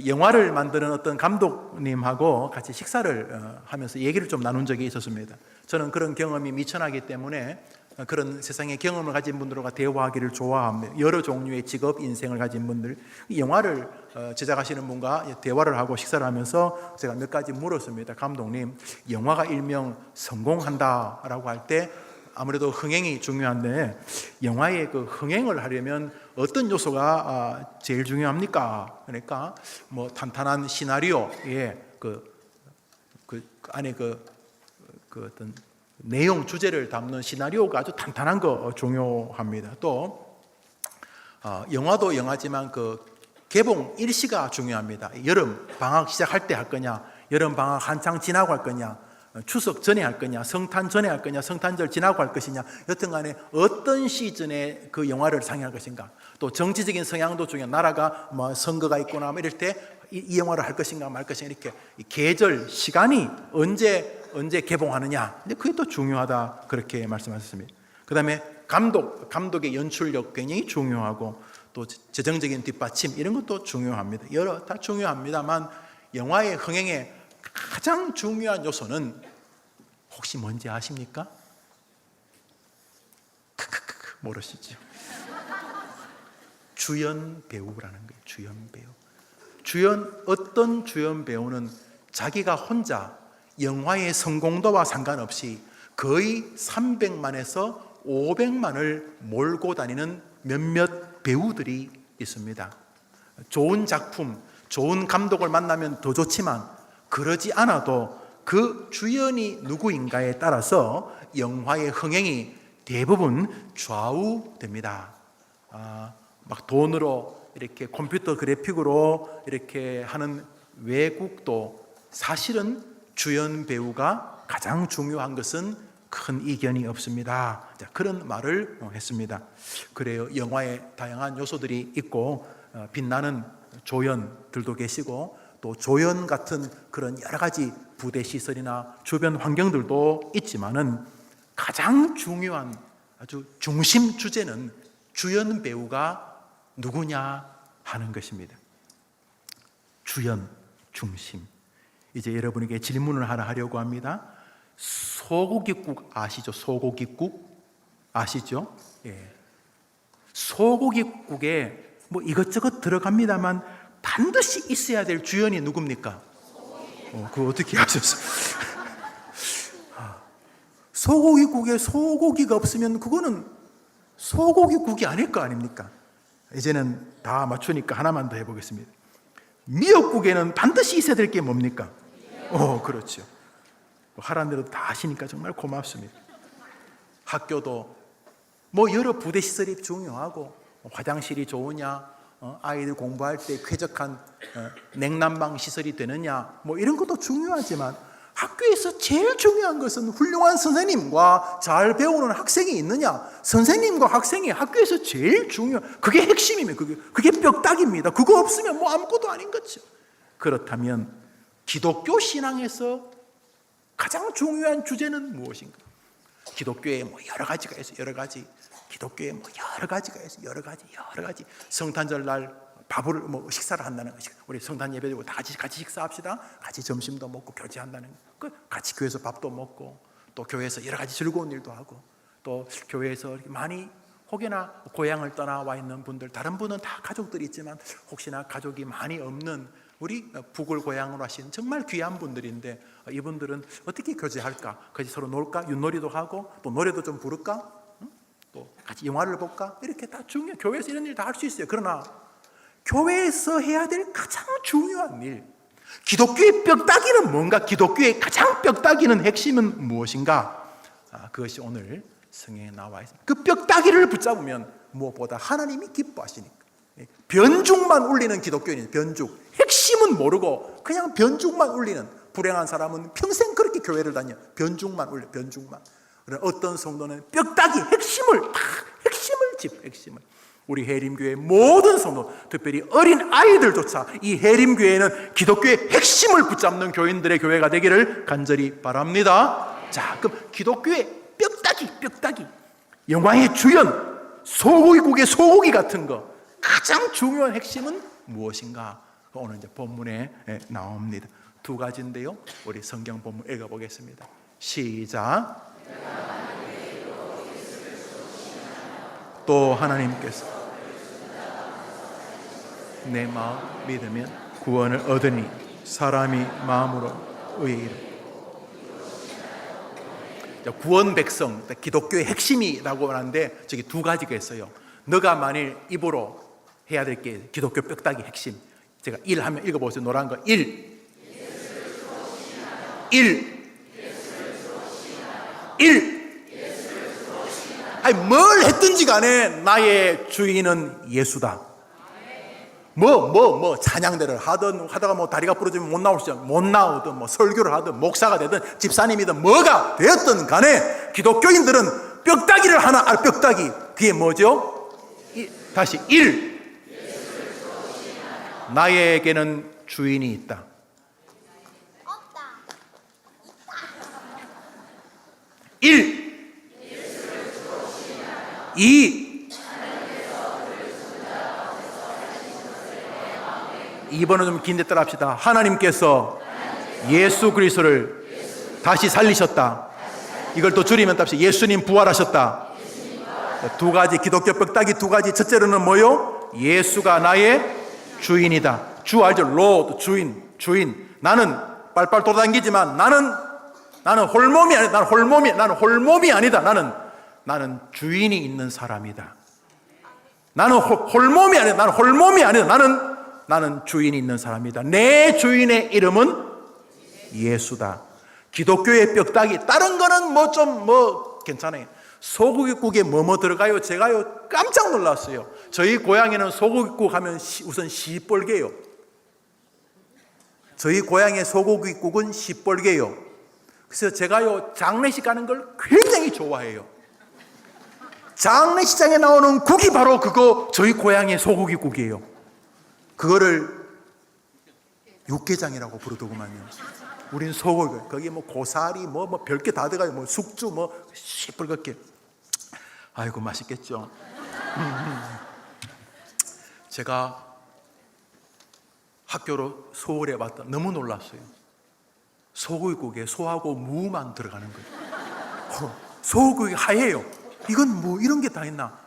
영화를 만드는 어떤 감독님하고 같이 식사를 하면서 얘기를 좀 나눈 적이 있었습니다. 저는 그런 경험이 미천하기 때문에 그런 세상의 경험을 가진 분들과 대화하기를 좋아합니다. 여러 종류의 직업, 인생을 가진 분들, 영화를 제작하시는 분과 대화를 하고 식사를 하면서 제가 몇 가지 물었습니다. 감독님, 영화가 일명 성공한다라고 할 때 아무래도 흥행이 중요한데 영화의 그 흥행을 하려면 어떤 요소가 제일 중요합니까? 그러니까 뭐 탄탄한 시나리오에 그 안에 그 어떤 내용 주제를 담는 시나리오가 아주 탄탄한 거 중요합니다. 또 영화도 영화지만 그 개봉 일시가 중요합니다. 여름 방학 시작할 때 할 거냐, 여름 방학 한창 지나고 할 거냐, 추석 전에 할 거냐, 성탄 전에 할 거냐, 성탄절 지나고 할 것이냐, 여튼간에 어떤 시즌에 그 영화를 상영할 것인가, 또 정치적인 성향도 중요한, 나라가 뭐 선거가 있거나 뭐 이럴 때 이 영화를 할 것인가 말 것인가, 이렇게 계절, 시간이 언제 개봉하느냐, 근데 그게 또 중요하다, 그렇게 말씀하셨습니다. 그 다음에 감독의 연출력 굉장히 중요하고, 또 재정적인 뒷받침 이런 것도 중요합니다. 여러 다 중요합니다만 영화의 흥행에 가장 중요한 요소는 혹시 뭔지 아십니까? 모르시죠? 주연 배우라는 거예요. 주연 배우. 어떤 주연 배우는 자기가 혼자 영화의 성공도와 상관없이 거의 300만에서 500만을 몰고 다니는 몇몇 배우들이 있습니다. 좋은 작품, 좋은 감독을 만나면 더 좋지만 그러지 않아도 그 주연이 누구인가에 따라서 영화의 흥행이 대부분 좌우됩니다. 막 돈으로 이렇게 컴퓨터 그래픽으로 이렇게 하는 외국도 사실은 주연 배우가 가장 중요한 것은 큰 이견이 없습니다. 그런 말을 했습니다. 그래요. 영화에 다양한 요소들이 있고 빛나는 조연들도 계시고 또 조연 같은 그런 여러 가지 부대 시설이나 주변 환경들도 있지만은 가장 중요한 아주 중심 주제는 주연 배우가 누구냐 하는 것입니다. 주연 중심. 이제 여러분에게 질문을 하나 하려고 합니다. 소고기국 아시죠? 소고기국 아시죠? 예. 소고기국에 뭐 이것저것 들어갑니다만 반드시 있어야 될 주연이 누굽니까? 그거 어떻게 하셨어요? 소고기국에 소고기가 없으면 그거는 소고기국이 아닐 거 아닙니까? 이제는 다 맞추니까 하나만 더 해보겠습니다. 미역국에는 반드시 있어야 될 게 뭡니까? 그렇죠. 하라는 대로 다 하시니까 정말 고맙습니다. 학교도 뭐 여러 부대 시설이 중요하고, 화장실이 좋으냐, 아이들 공부할 때 쾌적한 냉난방 시설이 되느냐, 뭐 이런 것도 중요하지만 학교에서 제일 중요한 것은 훌륭한 선생님과 잘 배우는 학생이 있느냐. 선생님과 학생이 학교에서 제일 그게 핵심입니다. 그게 뼈다귀입니다. 그거 없으면 뭐 아무것도 아닌 거죠. 그렇다면 기독교 신앙에서 가장 중요한 주제는 무엇인가? 기독교에 뭐 여러 가지가 있어요. 여러 가지. 기독교에 뭐 여러 가지가 있어요. 여러 가지. 성탄절 날 밥을 식사를 한다는 것이, 우리 성탄 예배드리고 다 같이 식사합시다. 같이 점심도 먹고 교제한다는 거. 같이 교회에서 밥도 먹고, 또 교회에서 여러 가지 즐거운 일도 하고, 또 교회에서 이렇게 많이 혹여나 고향을 떠나와 있는 분들, 다른 분은 다 가족들이 있지만 혹시나 가족이 많이 없는 우리 북을 고향으로 하신 정말 귀한 분들인데, 이분들은 어떻게 교제할까? 같이 서로 놀까? 윷놀이도 하고, 또 노래도 좀 부를까? 또 같이 영화를 볼까? 이렇게 다 교회에서 이런 일 다 할 수 있어요. 그러나 교회에서 해야 될 가장 중요한 일, 기독교의 뼈다귀는 뭔가? 기독교의 가장 뼈다귀는 핵심은 무엇인가? 그것이 오늘 성경에 나와 있습니다. 그 뼈다귀를 붙잡으면 무엇보다 하나님이 기뻐하시니까. 변죽만 울리는 기독교인이 변죽, 핵심은 모르고 그냥 변죽만 울리는 불행한 사람은 평생 그렇게 교회를 다녀. 변죽만 울려, 변죽만. 어떤 성도는 뼈다귀, 핵심을 우리 해림교회 모든 성도, 특별히 어린 아이들조차 이 해림교회는 기독교의 핵심을 붙잡는 교인들의 교회가 되기를 간절히 바랍니다. 자, 그럼 기독교의 뼈다귀, 영화의 주연, 소고기국의 소고기 같은 거, 가장 중요한 핵심은 무엇인가? 오늘 이제 본문에 나옵니다. 두 가지인데요. 우리 성경 본문 읽어보겠습니다. 시작. 또 하나님께서 내 마음 믿으면 구원을 얻으니 사람이 마음으로 의인이라. 구원 백성, 기독교의 핵심이라고 하는데 저기 두 가지가 있어요. 너가 만일 입으로 해야 될 게 기독교 뼈다귀 핵심. 제가 1 하면 읽어보세요. 노란 거 1 아니 뭘 했든지 간에 나의 주인은 예수다. 찬양대를 하다가 뭐 다리가 부러지면 못 나오든 뭐 설교를 하든 목사가 되든 집사님이든 뭐가 되었든 간에 기독교인들은 뼈다귀를 하나 뼈다귀 그게 뭐죠? 다시 1 나에게는 주인이 있다. 1 2 2번은 좀 긴데 따라 합시다. 하나님께서 예수 그리스도를 다시 살리셨다. 이걸 또 줄이면 답시 예수님 부활하셨다. 두 가지 기독교 뼈다귀 두 가지. 첫째로는 뭐요? 예수가 나의 주인이다. 주 알죠? 로드 주인. 나는 빨빨 돌아다니지만 나는 홀몸이 아니다. 나는 홀몸이 아니다. 나는 주인이 있는 사람이다. 나는 홀몸이 아니다. 나는 주인이 있는 사람이다. 내 주인의 이름은 예수다. 기독교의 뼈다귀. 다른 거는 괜찮아요. 소고기국에 뭐뭐 들어가요? 제가요 깜짝 놀랐어요. 저희 고향에는 소고기국 하면 우선 시뻘개요. 저희 고향의 소고기국은 시뻘개요. 그래서 제가요 장례식 가는 걸 굉장히 좋아해요. 장례식장에 나오는 국이 바로 그거 저희 고향의 소고기국이에요. 그거를 육개장이라고 부르더구만요. 우린 소고기, 거기 뭐 고사리, 별게 다 들어가요. 숙주, 시뻘겋게. 아이고, 맛있겠죠. 제가 학교로 서울에 왔다. 너무 놀랐어요. 소고기국에 소하고 무만 들어가는 거예요. 소고기 하얘요. 이건 뭐 이런 게 다 있나?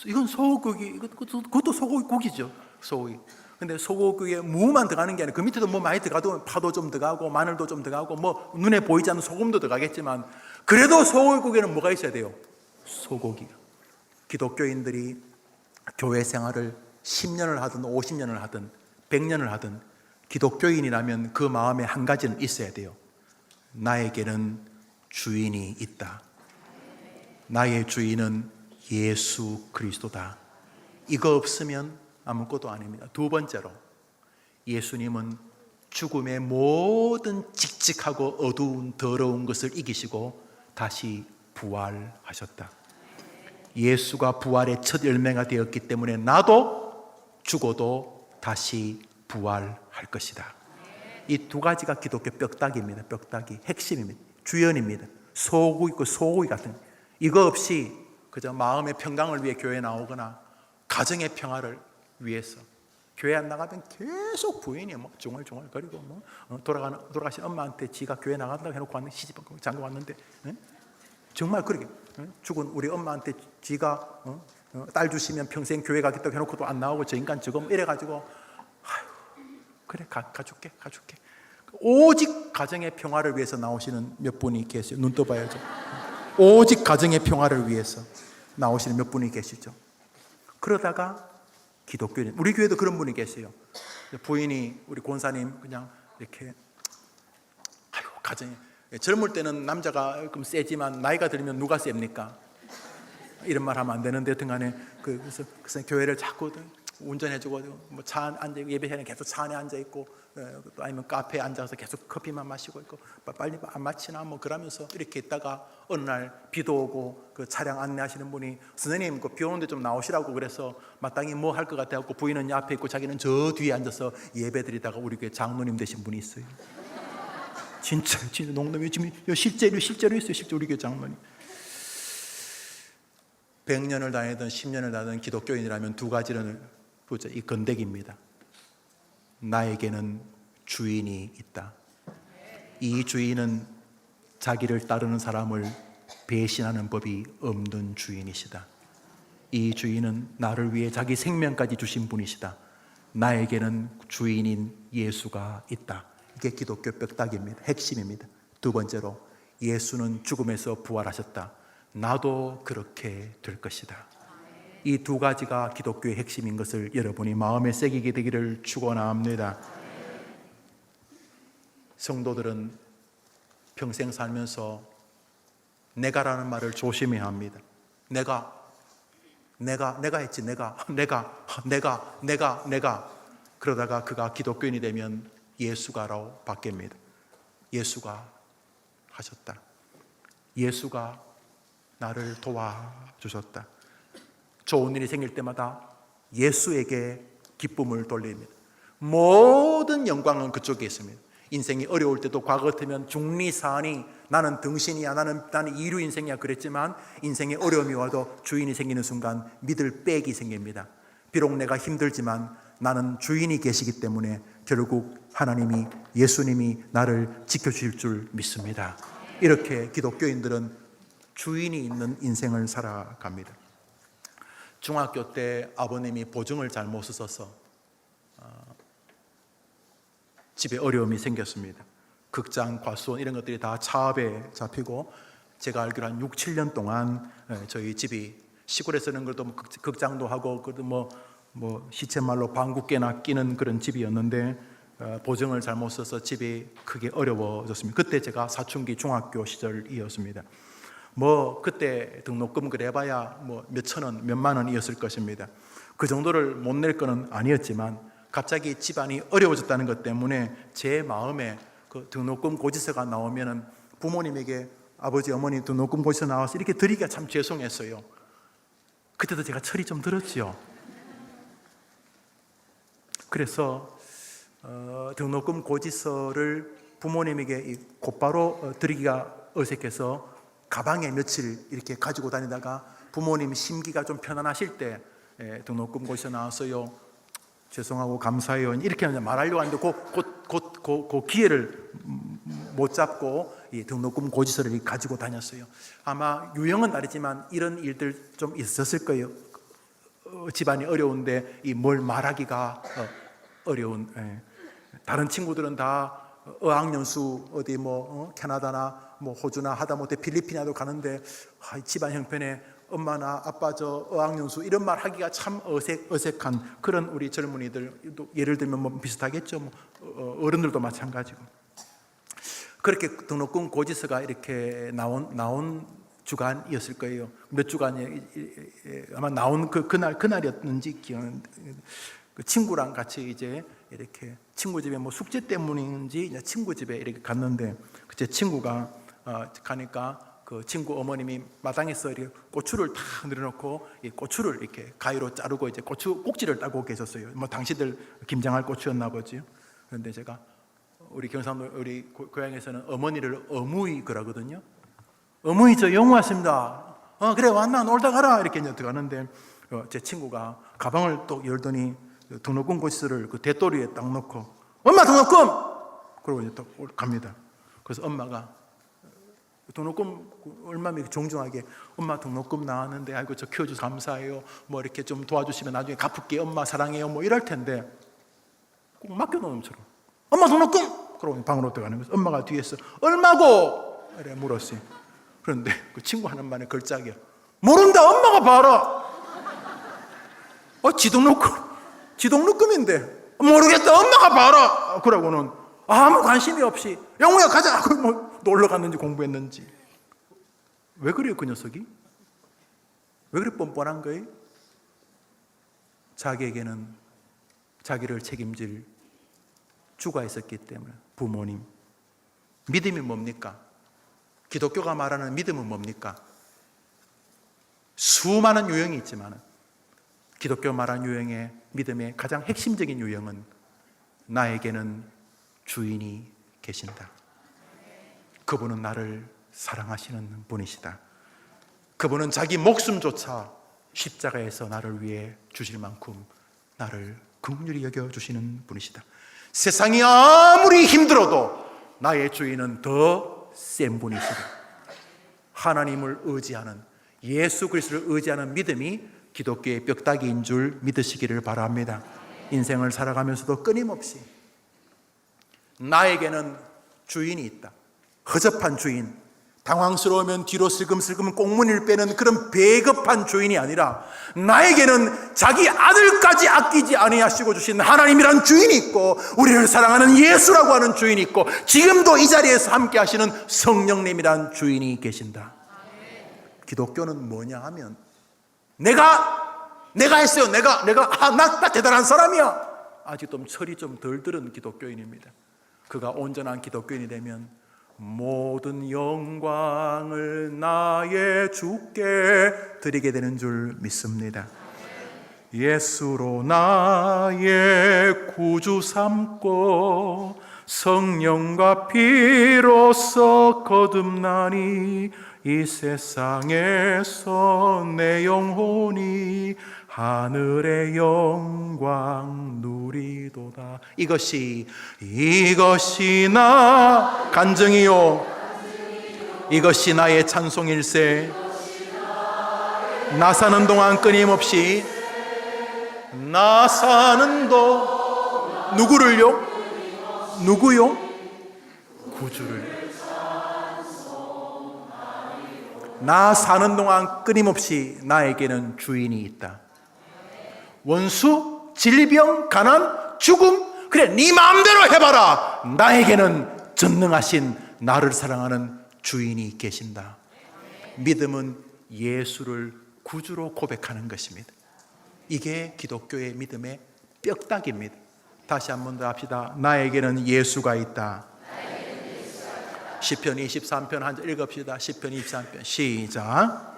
이건 소고기, 그것도 소고기국이죠. 소고기. 근데 소고기에 무만 들어가는 게 아니라 그 밑에도 뭐 많이 들어가도 파도 좀 들어가고 마늘도 좀 들어가고 뭐 눈에 보이지 않는 소금도 들어가겠지만 그래도 소고기국에는 뭐가 있어야 돼요? 소고기. 기독교인들이 교회 생활을 10년을 하든 50년을 하든 100년을 하든 기독교인이라면 그 마음에 한 가지는 있어야 돼요. 나에게는 주인이 있다. 나의 주인은 예수 그리스도다. 이거 없으면 아무것도 아닙니다. 두 번째로 예수님은 죽음의 모든 직직하고 어두운 더러운 것을 이기시고 다시 부활하셨다. 예수가 부활의 첫 열매가 되었기 때문에 나도 죽어도 다시 부활할 것이다. 이 두 가지가 기독교 뼈다귀입니다. 뼈다귀 핵심입니다. 주연입니다. 소고기 같은 이거 없이 그저 마음의 평강을 위해 교회에 나오거나 가정의 평화를 위해서 교회 안 나가면 계속 부인이 중얼중얼거리고 돌아가신 엄마한테 지가 교회 나간다고 해놓고 왔는데 시집 장가 왔는데 정말 그러게 죽은 우리 엄마한테 지가 딸 주시면 평생 교회 가겠다고 해놓고도 안 나오고 저 인간 저거 이래가지고 아휴 그래 가줄게 오직 가정의 평화를 위해서 나오시는 몇 분이 계세요. 눈 떠봐야죠. 오직 가정의 평화를 위해서 나오시는 몇 분이 계시죠. 그러다가 기독교인, 우리 교회도 그런 분이 계세요. 부인이 우리 권사님 그냥 이렇게 가정에 젊을 때는 남자가 좀 세지만 나이가 들면 누가 셉니까? 이런 말 하면 안 되는데 등간에 그래서 교회를 자꾸 운전해주고 뭐 차 안에 앉아 있고 예배회는 계속 차 안에 앉아 있고 또 아니면 카페에 앉아서 계속 커피만 마시고 있고 빨리 안 마치나 뭐 그러면서 이렇게 있다가 어느 날 비도 오고 그 차량 안내하시는 분이 선생님 그 비 오는데 좀 나오시라고 그래서 마땅히 뭐 할 것 같아갖고 부인은 앞에 있고 자기는 저 뒤에 앉아서 예배 드리다가 우리 교회 장로님 되신 분이 있어요. 진짜 농담이 지금 실제로 있어요. 실제 우리 교회 장로님. 100년을 다니든 10년을 다니든 기독교인이라면 두 가지는 이 건더기입니다. 나에게는 주인이 있다. 이 주인은 자기를 따르는 사람을 배신하는 법이 없는 주인이시다. 이 주인은 나를 위해 자기 생명까지 주신 분이시다. 나에게는 주인인 예수가 있다. 이게 기독교 뼈다귀입니다. 핵심입니다. 두 번째로, 예수는 죽음에서 부활하셨다. 나도 그렇게 될 것이다. 이 두 가지가 기독교의 핵심인 것을 여러분이 마음에 새기게 되기를 축원합니다. 성도들은 평생 살면서 내가라는 말을 조심해야 합니다. 내가 했지. 내가 그러다가 그가 기독교인이 되면 예수가로 바뀝니다. 예수가 하셨다. 예수가 나를 도와주셨다. 좋은 일이 생길 때마다 예수에게 기쁨을 돌립니다. 모든 영광은 그쪽에 있습니다. 인생이 어려울 때도 과거 같으면 중리사안이 나는 등신이야, 나는 이류 인생이야 그랬지만, 인생에 어려움이 와도 주인이 생기는 순간 믿을 백이 생깁니다. 비록 내가 힘들지만 나는 주인이 계시기 때문에 결국 하나님이, 예수님이 나를 지켜주실 줄 믿습니다. 이렇게 기독교인들은 주인이 있는 인생을 살아갑니다. 중학교 때 아버님이 보증을 잘못 써서 집에 어려움이 생겼습니다. 극장, 과수원 이런 것들이 다 차압에 잡히고, 제가 알기로 한 6, 7년 동안 저희 집이, 시골에서는 그래도 극장도 하고 그래도 뭐 시쳇말로 방귀깨나 끼는 그런 집이었는데, 보증을 잘못 써서 집이 크게 어려워졌습니다. 그때 제가 사춘기 중학교 시절이었습니다. 그때 등록금 그래봐야 몇천 원, 몇만 원이었을 것입니다. 그 정도를 못 낼 거는 아니었지만, 갑자기 집안이 어려워졌다는 것 때문에 제 마음에 그 등록금 고지서가 나오면은 부모님에게 아버지, 어머니 등록금 고지서 나와서 이렇게 드리기가 참 죄송했어요. 그때도 제가 철이 좀 들었죠. 그래서 등록금 고지서를 부모님에게 곧바로 드리기가 어색해서 가방에 며칠 이렇게 가지고 다니다가 부모님 심기가 좀 편안하실 때 등록금 고지서 나왔어요. 죄송하고 감사해요. 이렇게 말하려고 하는데 그 기회를 못 잡고 이 등록금 고지서를 가지고 다녔어요. 아마 유형은 다르지만 이런 일들 좀 있었을 거예요. 집안이 어려운데 뭘 말하기가 어려운. 다른 친구들은 다 어학연수 어디 캐나다나 호주나 하다못해 필리핀이라도 가는데 집안 형편에 엄마나 아빠 저 어학연수 이런 말 하기가 참 어색한 그런 우리 젊은이들, 예를 들면 비슷하겠죠. 어른들도 마찬가지고. 그렇게 등록금 고지서가 이렇게 나온 주간이었을 거예요. 몇 주간이 아마 나온 그날이었는지 기억은. 그 친구랑 같이 이제 이렇게 친구 집에 숙제 때문인지 친구 집에 이렇게 갔는데, 제 친구가 가니까 그 친구 어머님이 마당에서 이렇게 고추를 탁 내려놓고 이 고추를 이렇게 가위로 자르고 이제 고추 꼭지를 따고 계셨어요. 당시들 김장할 고추였나 보지요. 그런데 제가 우리 경상도 우리 고향에서는 어머니를 어무이 그러거든요. 어머니 저 영우 왔습니다. 그래 왔나 놀다 가라 이렇게 이제 들어가는데, 제 친구가 가방을 또 열더니 등록금 고지서를 그 대도리에 딱 놓고 엄마 등록금! 그러고 이제 또 갑니다. 그래서 엄마가 등록금 얼마나 정중하게 엄마 등록금 나왔는데 아이고 저 키워줘서 감사해요. 이렇게 좀 도와주시면 나중에 갚을게요. 엄마 사랑해요. 이럴 텐데 꼭 맡겨놓은 것처럼 엄마 등록금! 그러고 방으로 들어가는 거예요. 엄마가 뒤에서 얼마고? 이래 물었어요. 그런데 그 친구 하는 말에 걸작이야. 모른다 엄마가 봐라. 지등록금인데 모르겠다 엄마가 봐라. 그러고는 아무 관심이 없이 영우야 가자. 놀러 갔는지 공부했는지. 왜 그래요 그 녀석이? 왜 그래 뻔뻔한 거예요? 자기에게는 자기를 책임질 주가 있었기 때문에. 부모님. 믿음이 뭡니까? 기독교가 말하는 믿음은 뭡니까? 수많은 유형이 있지만 기독교 말하는 유형의 믿음의 가장 핵심적인 유형은 나에게는 주인이 계신다. 그분은 나를 사랑하시는 분이시다. 그분은 자기 목숨조차 십자가에서 나를 위해 주실 만큼 나를 긍휼히 여겨주시는 분이시다. 세상이 아무리 힘들어도 나의 주인은 더 센 분이시다. 하나님을 의지하는, 예수 그리스도를 의지하는 믿음이 기독교의 뼈다귀인 줄 믿으시기를 바랍니다. 인생을 살아가면서도 끊임없이 나에게는 주인이 있다. 허접한 주인, 당황스러우면 뒤로 슬금슬금 꽁무니를 빼는 그런 배급한 주인이 아니라 나에게는 자기 아들까지 아끼지 아니하시고 주신 하나님이란 주인이 있고, 우리를 사랑하는 예수라고 하는 주인이 있고, 지금도 이 자리에서 함께 하시는 성령님이란 주인이 계신다. 기독교는 뭐냐 하면 내가 했어요. 나 대단한 사람이야. 아직 좀 철이 좀 덜 들은 기독교인입니다. 그가 온전한 기독교인이 되면 모든 영광을 나의 주께 드리게 되는 줄 믿습니다. 예수로 나의 구주 삼고 성령과 피로써 거듭나니 이 세상에서 내 영혼이 하늘의 영광 누리도다. 이것이 나 간증이요, 이것이 나의 찬송일세. 나 사는 동안 끊임없이, 나 사는 동안 누구요? 구주를. 나 사는 동안 끊임없이 나에게는 주인이 있다. 원수, 질병, 가난, 죽음, 그래 네 마음대로 해봐라. 나에게는 전능하신 나를 사랑하는 주인이 계신다. 믿음은 예수를 구주로 고백하는 것입니다. 이게 기독교의 믿음의 뼈다귀입니다. 다시 한 번 더 합시다. 나에게는 예수가 있다. 시편 23편 한 절 읽읍시다. 시편 23편 시작.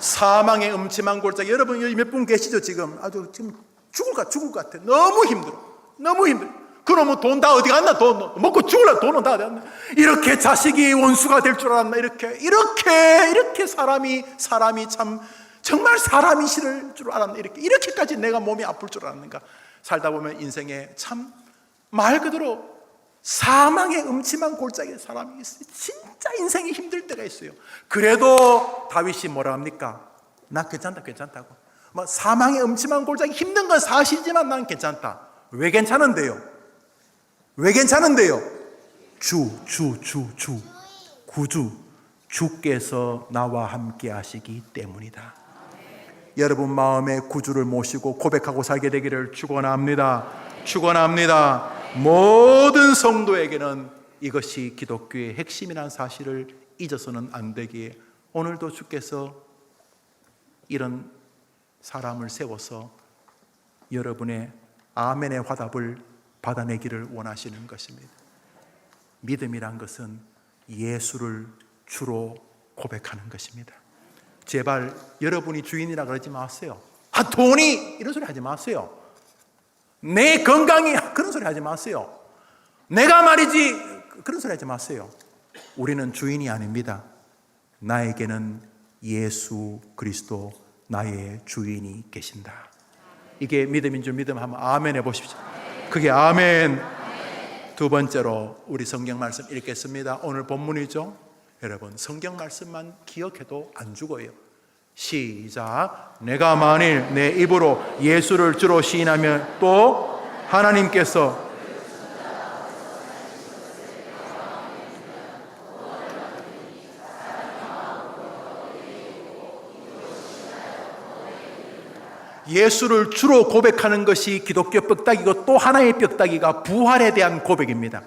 사망의 음침한 골짜기. 여러분 여기 몇 분 계시죠? 지금 아주 지금 죽을 것 같아. 너무 힘들어. 그러면 돈 다 어디 갔나? 돈 먹고 죽을라. 돈은 다 어디 갔나? 이렇게 자식이 원수가 될 줄 알았나? 이렇게 사람이 참 정말 사람이 싫을 줄 알았나? 이렇게까지 내가 몸이 아플 줄 알았는가? 살다 보면 인생에 참 말 그대로 사망의 음침한 골짜기에 사람이 있어요. 진짜 인생이 힘들 때가 있어요. 그래도 다윗이 뭐라 합니까? 나 괜찮다고. 뭐 사망의 음침한 골짜기 힘든 건 사실이지만 난 괜찮다. 왜 괜찮은데요? 구주, 주께서 나와 함께 하시기 때문이다. 여러분 마음에 구주를 모시고 고백하고 살게 되기를 축원합니다. 모든 성도에게는 이것이 기독교의 핵심이라는 사실을 잊어서는 안 되기에 오늘도 주께서 이런 사람을 세워서 여러분의 아멘의 화답을 받아내기를 원하시는 것입니다. 믿음이란 것은 예수를 주로 고백하는 것입니다. 제발 여러분이 주인이라 그러지 마세요. 돈이 이런 소리 하지 마세요. 내 건강이 그런 소리 하지 마세요. 내가 말이지 그런 소리 하지 마세요. 우리는 주인이 아닙니다. 나에게는 예수 그리스도 나의 주인이 계신다. 이게 믿음인 줄 믿음 한번 아멘 해보십시오. 그게 아멘. 두 번째로 우리 성경 말씀 읽겠습니다. 오늘 본문이죠. 여러분 성경 말씀만 기억해도 안 죽어요. 시작. 내가 만일 내 입으로 예수를 주로 시인하면 또 하나님께서 예수를 주로 고백하는 것이 기독교 뼈다귀고 또 하나의 뼈다귀가 부활에 대한 고백입니다.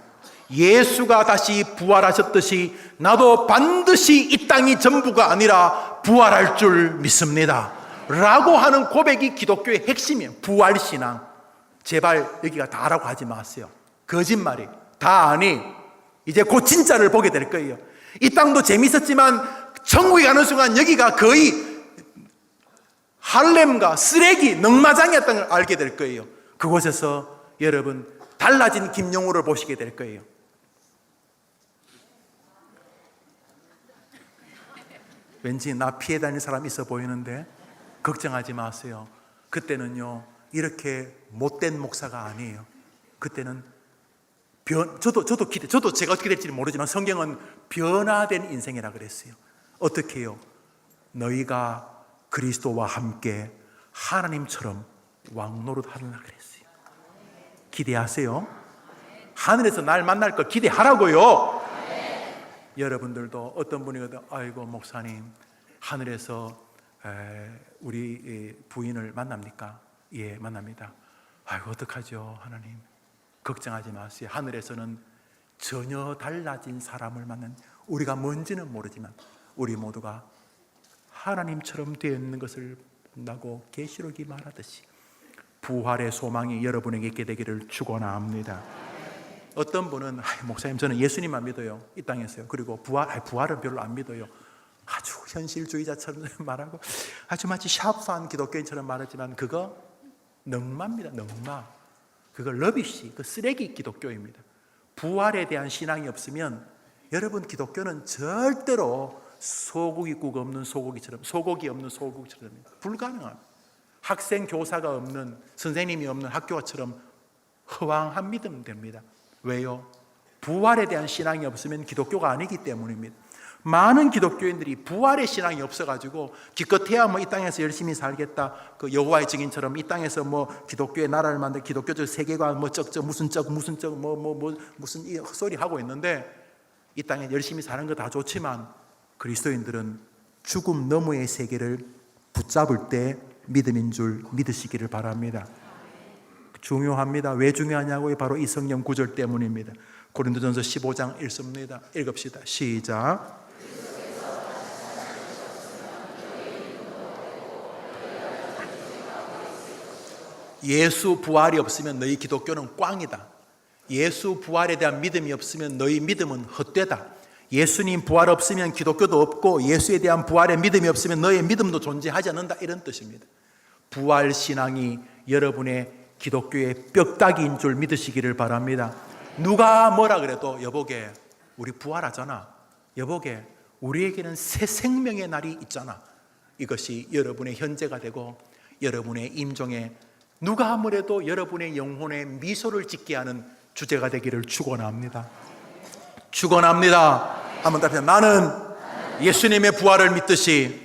예수가 다시 부활하셨듯이 나도 반드시 이 땅이 전부가 아니라 부활할 줄 믿습니다 라고 하는 고백이 기독교의 핵심이에요. 부활신앙. 제발 여기가 다라고 하지 마세요. 거짓말이 다 아니. 이제 곧 진짜를 보게 될 거예요. 이 땅도 재밌었지만 천국에 가는 순간 여기가 거의 할렘과 쓰레기 넉마장이었다는 걸 알게 될 거예요. 그곳에서 여러분 달라진 김용우를 보시게 될 거예요. 왠지 나 피해 다니는 사람 있어 보이는데 걱정하지 마세요. 그때는요 이렇게 못된 목사가 아니에요. 그때는 저도 제가 어떻게 될지는 모르지만 성경은 변화된 인생이라 그랬어요. 어떻게 해요? 너희가 그리스도와 함께 하나님처럼 왕노릇하느라 그랬어요. 기대하세요. 하늘에서 날 만날 걸 기대하라고요. 여러분들도 어떤 분이거든, 아이고 목사님 하늘에서 우리 부인을 만납니까? 예, 만납니다. 아이고 어떡하죠 하나님. 걱정하지 마세요. 하늘에서는 전혀 달라진 사람을 만난, 우리가 뭔지는 모르지만 우리 모두가 하나님처럼 되어 있는 것을 본다고 계시록이 말하듯이 부활의 소망이 여러분에게 있게 되기를 축원합니다. 어떤 분은 목사님 저는 예수님만 믿어요, 이 땅에서요. 그리고 부활은 별로 안 믿어요. 아주 현실주의자처럼 말하고 아주 마치 샤프한 기독교인처럼 말하지만 그거 넉마입니다. 넉마. 그거 러비쉬, 그 쓰레기 기독교입니다. 부활에 대한 신앙이 없으면 여러분 기독교는 절대로 소고기국 없는 소고기처럼, 소고기 없는 소고기처럼 불가능합니다. 학생 교사가 없는, 선생님이 없는 학교처럼 허황한 믿음 됩니다. 왜요? 부활에 대한 신앙이 없으면 기독교가 아니기 때문입니다. 많은 기독교인들이 부활의 신앙이 없어가지고 기껏해야 이 땅에서 열심히 살겠다, 그 여호와의 증인처럼 이 땅에서 기독교의 나라를 만들 기독교적 세계관 무슨 이 헛소리 하고 있는데, 이 땅에 열심히 사는 거 다 좋지만 그리스도인들은 죽음 너머의 세계를 붙잡을 때 믿음인 줄 믿으시기를 바랍니다. 중요합니다. 왜 중요하냐고요? 바로 이 성경 구절 때문입니다. 고린도전서 15장 읽습니다. 읽읍시다. 시작. 예수 부활이 없으면 너희 기독교는 꽝이다. 예수 부활에 대한 믿음이 없으면 너희 믿음은 헛되다. 예수님 부활 없으면 기독교도 없고 예수에 대한 부활의 믿음이 없으면 너의 믿음도 존재하지 않는다, 이런 뜻입니다. 부활 신앙이 여러분의 기독교의 뼈다귀인 줄 믿으시기를 바랍니다. 누가 뭐라 그래도 여보게 우리 부활하잖아, 여보게 우리에게는 새 생명의 날이 있잖아. 이것이 여러분의 현재가 되고 여러분의 임종에 누가 뭐래도 여러분의 영혼에 미소를 짓게 하는 주제가 되기를 축원합니다. 축원합니다. 한번 답해. 나는 예수님의 부활을 믿듯이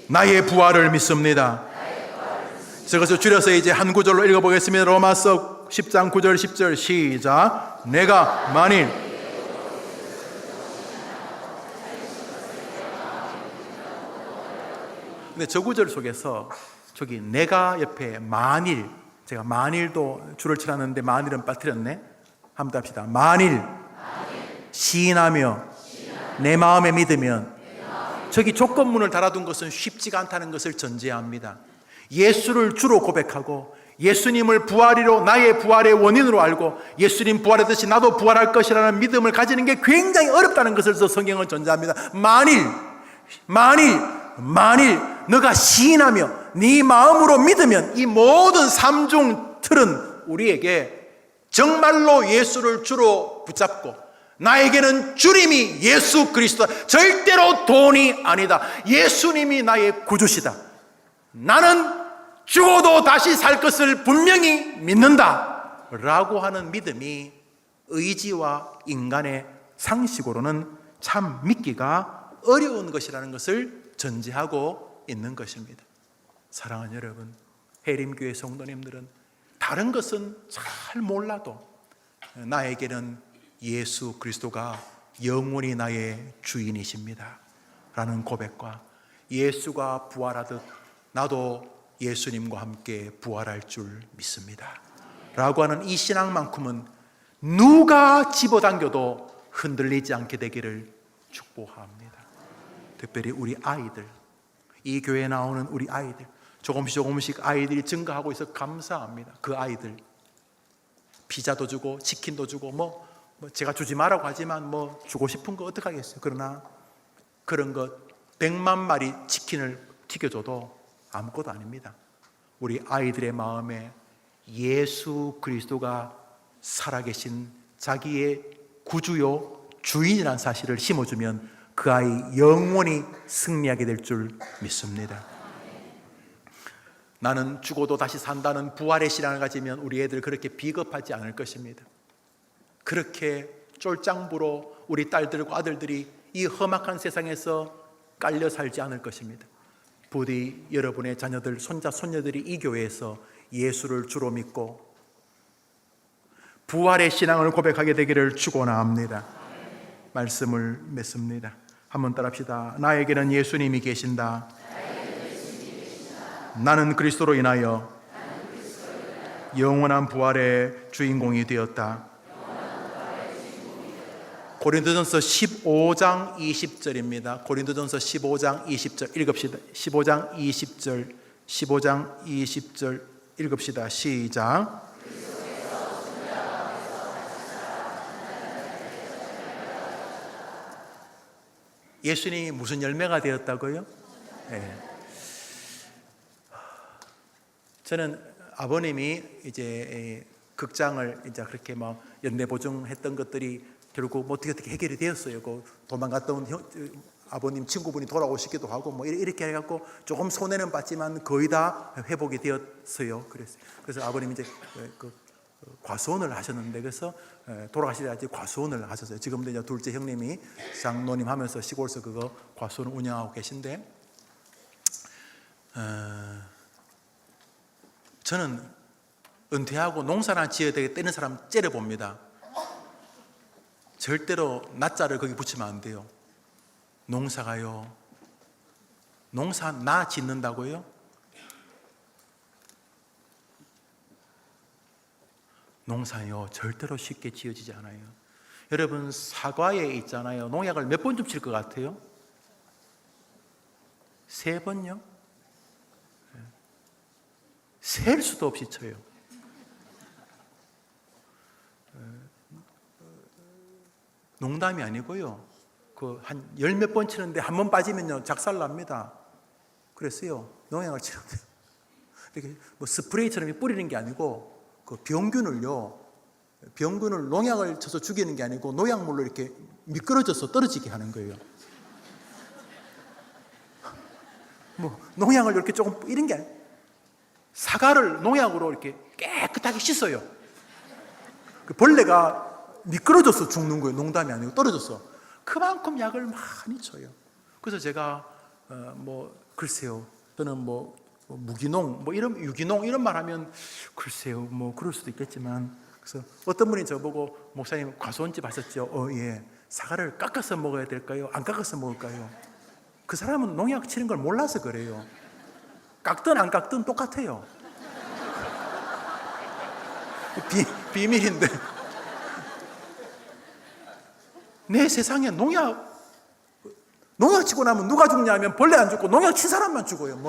나의 부활을 믿습니다. 저것을 줄여서 이제 한 구절로 읽어보겠습니다. 로마서 10장 9절 10절 시작. 내가 만일 근데 저 구절 속에서 저기 내가 옆에 만일, 제가 만일도 줄을 쳐놨는데 만일은 빠뜨렸네. 한번 합시다. 만일 시인하며 내 마음에 믿으면, 저기 조건문을 달아둔 것은 쉽지가 않다는 것을 전제합니다. 예수를 주로 고백하고 예수님을 부활이로 나의 부활의 원인으로 알고 예수님 부활하듯이 나도 부활할 것이라는 믿음을 가지는 게 굉장히 어렵다는 것을 성경은 전제합니다. 만일 너가 시인하며 네 마음으로 믿으면 이 모든 삼중 틀은 우리에게 정말로 예수를 주로 붙잡고 나에게는 주님이 예수 그리스도, 절대로 돈이 아니다. 예수님이 나의 구주시다. 나는 죽어도 다시 살 것을 분명히 믿는다 라고 하는 믿음이 의지와 인간의 상식으로는 참 믿기가 어려운 것이라는 것을 전제하고 있는 것입니다. 사랑하는 여러분, 해림교회 성도님들은 다른 것은 잘 몰라도 나에게는 예수 그리스도가 영원히 나의 주인이십니다 라는 고백과 예수가 부활하듯 나도 예수님과 함께 부활할 줄 믿습니다 라고 하는 이 신앙만큼은 누가 집어당겨도 흔들리지 않게 되기를 축복합니다. 특별히 우리 아이들, 이 교회에 나오는 우리 아이들, 조금씩 아이들이 증가하고 있어 감사합니다. 그 아이들 피자도 주고 치킨도 주고 제가 주지 말라고 하지만 주고 싶은 거 어떡하겠어요. 그러나 그런 것 100만 마리 치킨을 튀겨줘도 아무것도 아닙니다. 우리 아이들의 마음에 예수 그리스도가 살아계신 자기의 구주요 주인이라는 사실을 심어주면 그 아이 영원히 승리하게 될 줄 믿습니다. 나는 죽어도 다시 산다는 부활의 신앙을 가지면 우리 애들 그렇게 비겁하지 않을 것입니다. 그렇게 쫄짱부로 우리 딸들과 아들들이 이 험악한 세상에서 깔려 살지 않을 것입니다. 부디 여러분의 자녀들, 손자, 손녀들이 이 교회에서 예수를 주로 믿고 부활의 신앙을 고백하게 되기를 축원합니다. 말씀을 맺습니다. 한번 따라합시다. 나에게는 예수님이 계신다. 나는 그리스도로 인하여 영원한 부활의 주인공이 되었다. 고린도전서 15장 20절입니다. 고린도전서 15장 20절 읽읍시다. 15장 20절 15장 20절 읽읍시다. 시작. 예수님이 무슨 열매가 되었다고요? 네. 저는 아버님이 이제 극장을 이제 그렇게 막 연내 보증했던 것들이 결국 뭐 어떻게 해결이 되었어요. 그 도망갔던 아버님 친구분이 돌아오시기도 하고 뭐 이렇게 해갖고 조금 손해는 봤지만 거의 다 회복이 되었어요. 그래서 아버님이 이제 그 과수원을 하셨는데 그래서 돌아가시다 이제 과수원을 하셨어요. 지금도 이제 둘째 형님이 장로님 하면서 시골에서 그거 과수원을 운영하고 계신데 저는 은퇴하고 농사나 지어야 되는 사람 째려봅니다. 절대로 나자를 거기 붙이면 안 돼요. 농사가요. 농사 나 짓는다고요? 농사요 절대로 쉽게 지어지지 않아요. 여러분 사과에 있잖아요. 농약을 몇 번쯤 칠 것 같아요? 3번요? 셀 수도 없이 쳐요. 농담이 아니고요. 그 한 10몇 번 치는데 한 번 빠지면요 작살납니다. 그랬어요. 농약을 치면 돼요. 이렇게 뭐 스프레이처럼 뿌리는 게 아니고 그 병균을 농약을 쳐서 죽이는 게 아니고 농약물로 이렇게 미끄러져서 떨어지게 하는 거예요. 뭐 농약을 이렇게 조금 이런 게 아니에요. 사과를 농약으로 이렇게 깨끗하게 씻어요. 그 벌레가 미끄러져서 죽는 거예요. 농담이 아니고 떨어져서. 그만큼 약을 많이 쳐요. 그래서 제가 글쎄요. 저는 무기농, 유기농 이런 말 하면 글쎄요. 그럴 수도 있겠지만 그래서 어떤 분이 저보고 목사님 과수원집 하셨죠? 예. 사과를 깎아서 먹어야 될까요? 안 깎아서 먹을까요? 그 사람은 농약 치는 걸 몰라서 그래요. 깎든 안 깎든 똑같아요. 비밀인데. 내 세상에 농약 치고 나면 누가 죽냐면 벌레 안 죽고 농약 친 사람만 죽어요.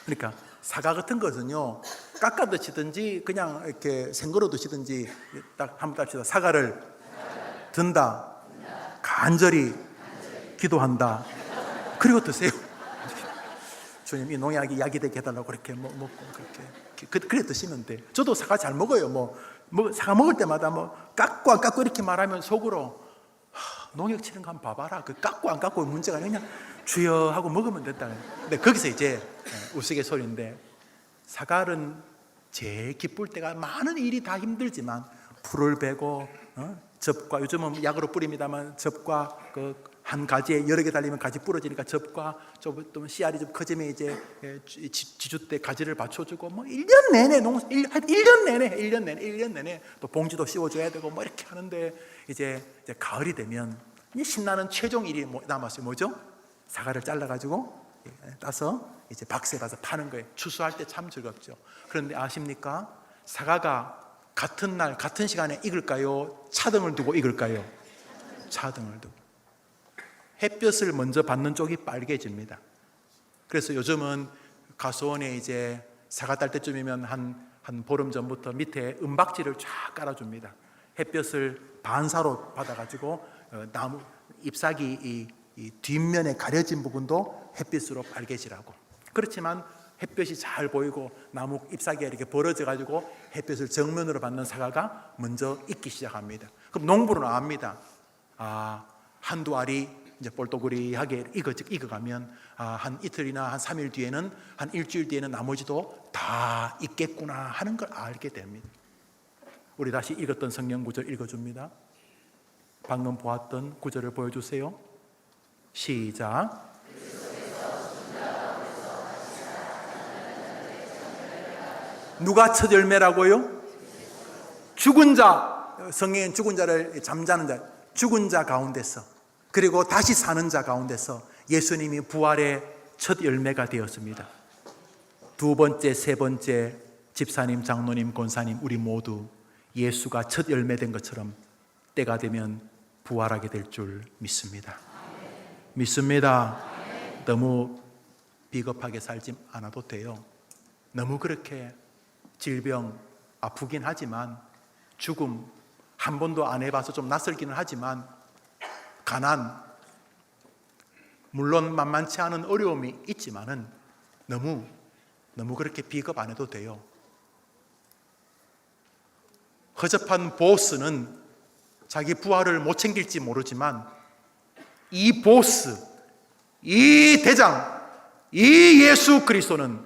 그러니까 사과 같은 것은요 깎아 드시든지 그냥 이렇게 생거로 드시든지 딱 한번 답시다. 사과를 든다, 간절히 기도한다, 그리고 드세요. 주님 이 농약이 약이 되게 해달라고 그렇게 먹고 그렇게 그래 드시면 돼. 저도 사과 잘 먹어요. 사과 먹을 때마다 깎고 안 깎고 이렇게 말하면 속으로 농약 치는 거 한번 봐봐라. 그 깎고 안 깎고 문제가 아니라 그냥 주여 하고 먹으면 된다. 근데 거기서 이제 우스갯소리인데 사과는 제일 기쁠 때가 많은 일이 다 힘들지만 풀을 베고 접과 요즘은 약으로 뿌립니다만 접과 그 한 가지에 여러 개 달리면 가지 부러지니까 접과 좀 씨알이 좀 커지면 이제 지주 때 가지를 받쳐주고 1년 내내 1년 내내 또 봉지도 씌워줘야 되고 이렇게 하는데 이제 가을이 되면 이제 신나는 최종 일이 남았어요. 뭐죠? 사과를 잘라가지고 따서 이제 박스에 가서 파는 거예요. 추수할 때 참 즐겁죠. 그런데 아십니까? 사과가 같은 날 같은 시간에 익을까요? 차등을 두고 익을까요? 차등을 두고. 햇볕을 먼저 받는 쪽이 빨개집니다. 그래서 요즘은 가수원에 이제 사과 딸 때쯤이면 한 보름 전부터 밑에 은박지를 쫙 깔아줍니다. 햇볕을 반사로 받아가지고 나무 잎사귀 이 뒷면에 가려진 부분도 햇빛으로 빨개지라고. 그렇지만 햇볕이 잘 보이고 나무 잎사귀가 이렇게 벌어져가지고 햇볕을 정면으로 받는 사과가 먼저 익기 시작합니다. 그럼 농부는 압니다. 한두 알이 이제 볼또그리하게 익어가면 한 이틀이나 한 3일 뒤에는, 한 일주일 뒤에는 나머지도 다 익겠구나 하는 걸 알게 됩니다. 우리 다시 읽었던 성경 구절 읽어줍니다. 방금 보았던 구절을 보여주세요. 시작. 누가 첫 열매라고요? 죽은 자, 성경엔 죽은 자를 잠자는 자, 죽은 자 가운데서, 그리고 다시 사는 자 가운데서 예수님이 부활의 첫 열매가 되었습니다. 두 번째, 세 번째 집사님, 장로님, 권사님, 우리 모두 예수가 첫 열매된 것처럼 때가 되면 부활하게 될 줄 믿습니다. 믿습니다. 너무 비겁하게 살지 않아도 돼요. 너무 그렇게 질병, 아프긴 하지만, 죽음 한 번도 안 해봐서 좀 낯설기는 하지만, 가난, 물론 만만치 않은 어려움이 있지만은 너무 그렇게 비겁 안 해도 돼요. 허접한 보스는 자기 부활을 못 챙길지 모르지만, 이 보스, 이 대장, 이 예수 그리스도는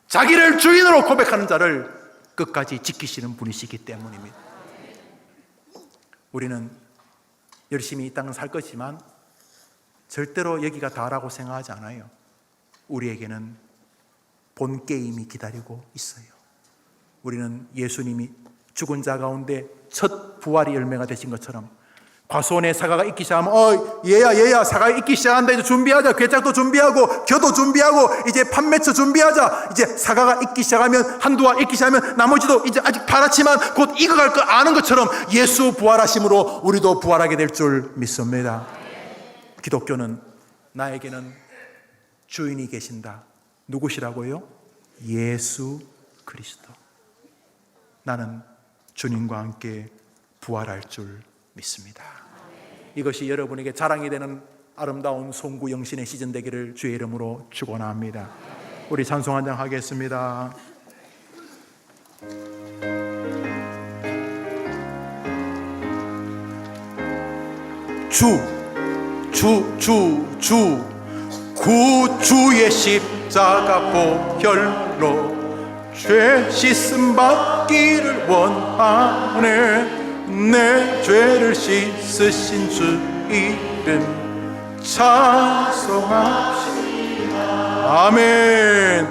자기를 주인으로 고백하는 자를 끝까지 지키시는 분이시기 때문입니다. 우리는 열심히 이 땅을 살 것이지만 절대로 여기가 다라고 생각하지 않아요. 우리에게는 본 게임이 기다리고 있어요. 우리는 예수님이 죽은 자 가운데 첫 부활의 열매가 되신 것처럼, 과수원에 사과가 익기 시작하면 얘야 사과가 익기 시작한다, 이제 준비하자, 괴짝도 준비하고 겨도 준비하고 이제 판매처 준비하자. 이제 사과가 익기 시작하면, 한두 알 익기 시작하면 나머지도 이제 아직 파랗지만 곧 익어갈 거 아는 것처럼 예수 부활하심으로 우리도 부활하게 될 줄 믿습니다. 기독교는 나에게는 주인이 계신다. 누구시라고요? 예수 그리스도. 나는 주님과 함께 부활할 줄 믿습니다. 이것이 여러분에게 자랑이 되는 아름다운 송구 영신의 시즌 되기를 주의 이름으로 축원합니다. 우리 찬송 한 장 하겠습니다. 구주의 십자가 보혈로 죄 씻음 받기를 원하네. 내 죄를 씻으신 주 이름 찬송합시다. 아멘.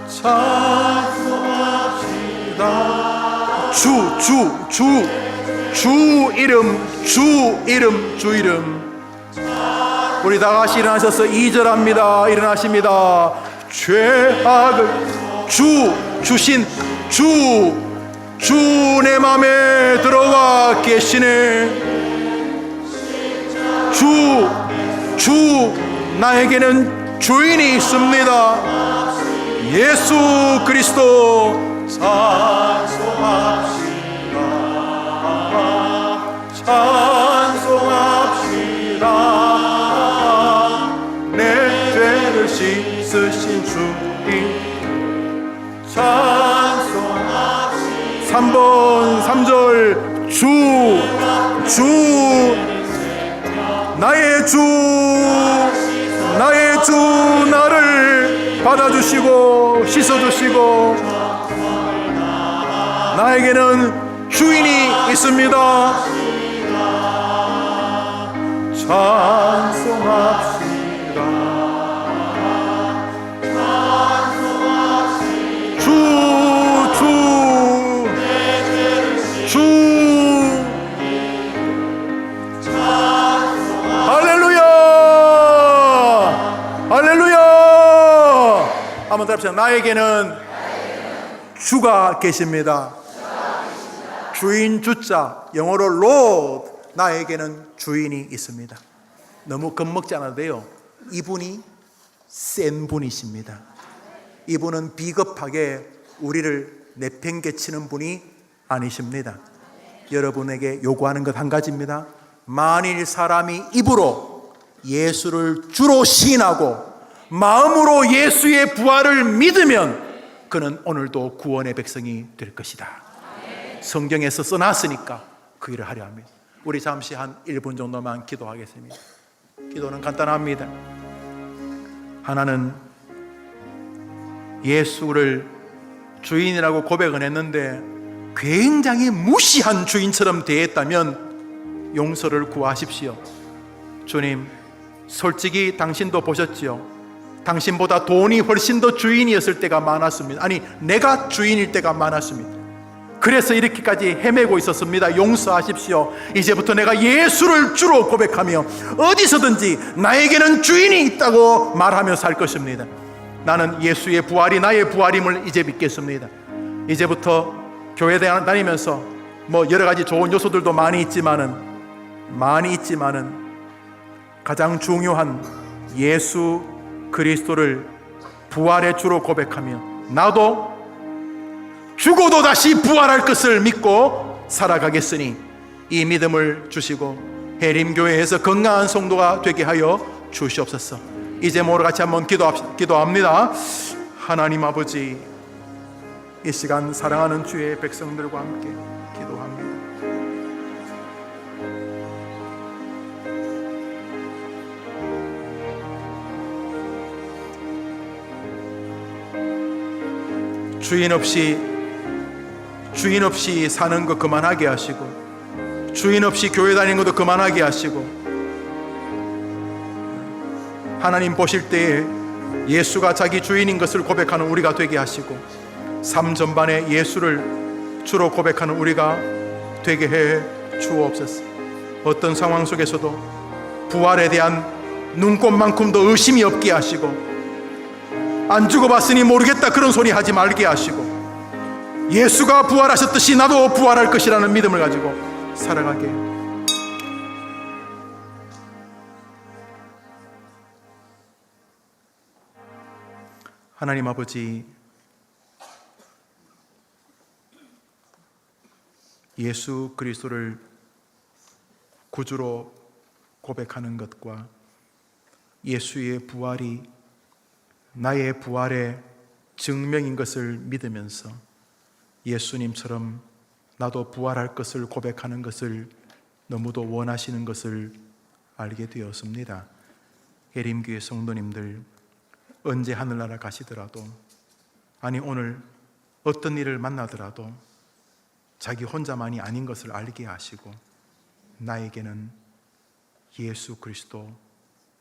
찬송합시다. 주 이름. 우리 다 같이 일어나셔서 2절 합니다. 일어나십니다. 죄악을 주신 주 내 맘에 들어와 계시네. 주 나에게는 주인이 있습니다. 예수 그리스도 찬송합시다. 내 죄를 씻으신 주인 찬송합시다. 3번 3절 나의 주 나를 받아주시고 씻어주시고 나에게는 주인이 있습니다. 찬송합시다. 한번 더 합시다. 나에게는 주가 계십니다. 주인 주자, 영어로 Lord. 나에게는 주인이 있습니다. 너무 겁먹지 않아도 돼요. 이분이 센 분이십니다. 이분은 비겁하게 우리를 내팽개치는 분이 아니십니다. 여러분에게 요구하는 것 한 가지입니다. 만일 사람이 입으로 예수를 주로 시인하고 마음으로 예수의 부활을 믿으면 그는 오늘도 구원의 백성이 될 것이다. 성경에서 써놨으니까 그 일을 하려 합니다. 우리 잠시 한 1분 정도만 기도하겠습니다. 기도는 간단합니다. 하나는 예수를 주인이라고 고백은 했는데 굉장히 무시한 주인처럼 대했다면 용서를 구하십시오. 주님, 솔직히 당신도 보셨지요? 당신보다 돈이 훨씬 더 주인이었을 때가 많았습니다. 아니, 내가 주인일 때가 많았습니다. 그래서 이렇게까지 헤매고 있었습니다. 용서하십시오. 이제부터 내가 예수를 주로 고백하며 어디서든지 나에게는 주인이 있다고 말하며 살 것입니다. 나는 예수의 부활이 나의 부활임을 이제 믿겠습니다. 이제부터 교회 다니면서 여러 가지 좋은 요소들도 많이 있지만은 가장 중요한 예수 그리스도를 부활의 주로 고백하며 나도 죽어도 다시 부활할 것을 믿고 살아가겠으니 이 믿음을 주시고 해림교회에서 건강한 성도가 되게 하여 주시옵소서. 이제 모두 같이 한번 기도합니다. 하나님 아버지, 이 시간 사랑하는 주의 백성들과 함께 기도합니다. 주인 없이 사는 거 그만하게 하시고, 주인 없이 교회 다니는 것도 그만하게 하시고, 하나님 보실 때에 예수가 자기 주인인 것을 고백하는 우리가 되게 하시고, 삶 전반에 예수를 주로 고백하는 우리가 되게 해 주옵소서. 어떤 상황 속에서도 부활에 대한 눈꽃만큼도 의심이 없게 하시고, 안 죽어봤으니 모르겠다 그런 소리 하지 말게 하시고, 예수가 부활하셨듯이 나도 부활할 것이라는 믿음을 가지고 살아가게. 하나님 아버지, 예수 그리스도를 구주로 고백하는 것과 예수의 부활이 나의 부활의 증명인 것을 믿으면서 예수님처럼 나도 부활할 것을 고백하는 것을 너무도 원하시는 것을 알게 되었습니다. 해림교회 성도님들, 언제 하늘나라 가시더라도, 아니 오늘 어떤 일을 만나더라도 자기 혼자만이 아닌 것을 알게 하시고, 나에게는 예수 그리스도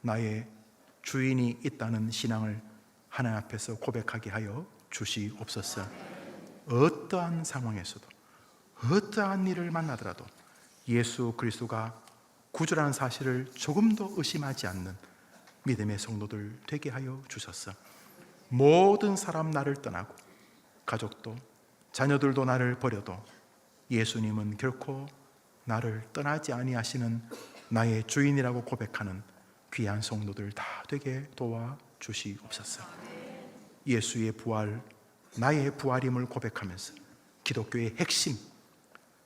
나의 주인이 있다는 신앙을 하나님 앞에서 고백하게 하여 주시옵소서. 어떠한 상황에서도, 어떠한 일을 만나더라도 예수 그리스도가 구주라는 사실을 조금도 의심하지 않는 믿음의 성도들 되게 하여 주셨어. 모든 사람 나를 떠나고, 가족도 자녀들도 나를 버려도 예수님은 결코 나를 떠나지 아니하시는 나의 주인이라고 고백하는 귀한 성도들 다 되게 도와 주시옵소서. 예수의 부활, 나의 부활임을 고백하면서 기독교의 핵심,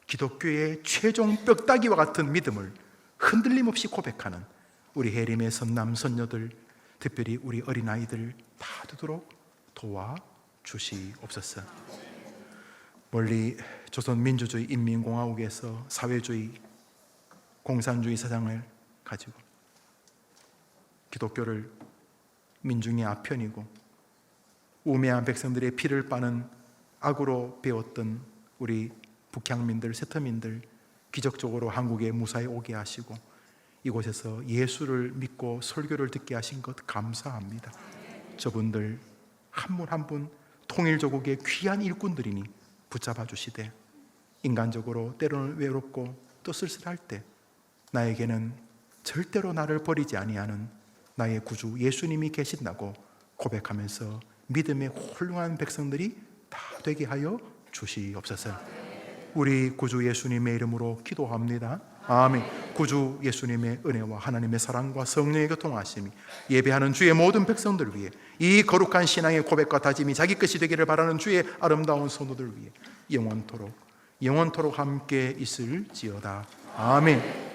기독교의 최종 뼈다귀와 같은 믿음을 흔들림 없이 고백하는 우리 해림의 선남 선녀들, 특별히 우리 어린아이들 다 되도록 도와 주시옵소서. 멀리 조선민주주의 인민공화국에서 사회주의, 공산주의 사상을 가지고 기독교를 민중의 아편이고 우매한 백성들의 피를 빠는 악으로 배웠던 우리 북향민들, 세터민들 기적적으로 한국에 무사히 오게 하시고 이곳에서 예수를 믿고 설교를 듣게 하신 것 감사합니다. 저분들 한 분 한 분 통일조국의 귀한 일꾼들이니 붙잡아 주시되, 인간적으로 때로는 외롭고 또 쓸쓸할 때 나에게는 절대로 나를 버리지 아니하는 나의 구주 예수님이 계신다고 고백하면서 믿음의 훌륭한 백성들이 다 되게 하여 주시옵소서. 우리 구주 예수님의 이름으로 기도합니다. 아멘. 구주 예수님의 은혜와 하나님의 사랑과 성령의 교통하심이 예배하는 주의 모든 백성들을 위해, 이 거룩한 신앙의 고백과 다짐이 자기 것이 되기를 바라는 주의 아름다운 성도들 위해 영원토록 함께 있을지어다. 아멘.